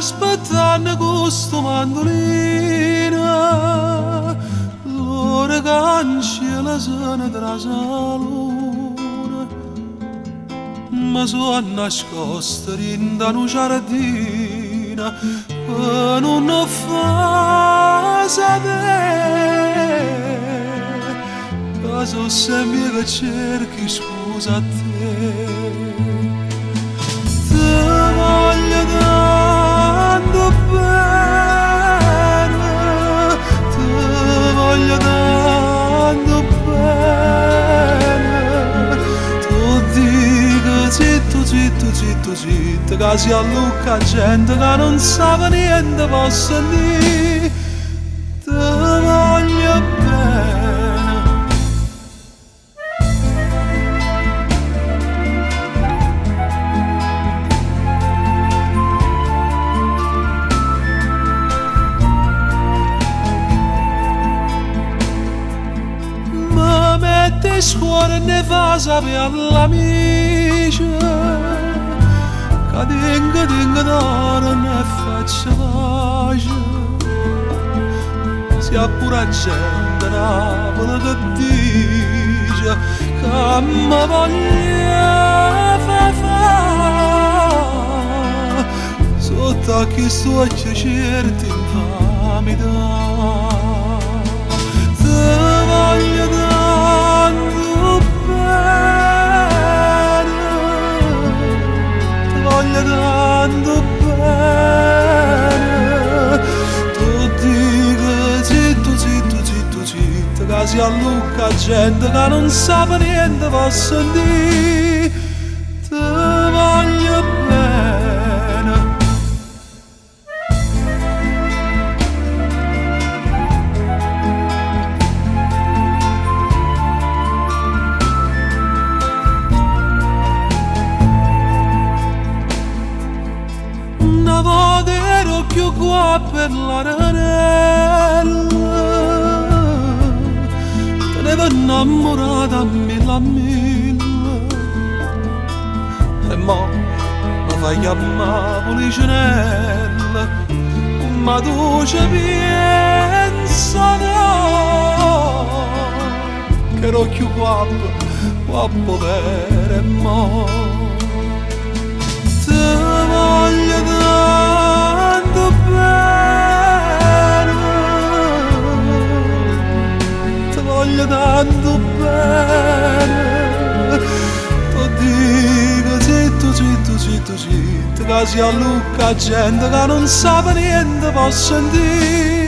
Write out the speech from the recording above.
aspettando questo mandolino, l'ora cancella sena della salone, ma sono nascosta in una giardina per non fa sapere che sono sempre che cerchi scusa a te. Ti voglio tanto bene, ti voglio tanto bene. Tu dico zitto, zitto, zitto, zitto, che si allucca gente che non sa niente possa dire. Ti voglio bene. Mette scuola ne fa sapere all'amici che dingo d'oro ne faccia pace. Sia pure gente Napoli che dice che mi voglia fa sotto a chi sto certi infamità. Ti voglio tanto bene, ti voglio tanto bene. Tu dico zitto, zitto, zitto, zitto, che si allucca gente che non sa niente possa dire. Ti voglio bene. Una volta ero più qua per l'arenella, tenevo innamorata a mille, e mo mi fai chiamare Policinella, ma tu ci pensa no, che ero più qua potere mo. Ti voglio tanto bene, ti voglio tanto bene. Tu dico zitto, zitto, zitto, zitto, che si allucca gente che non sa niente possa dire.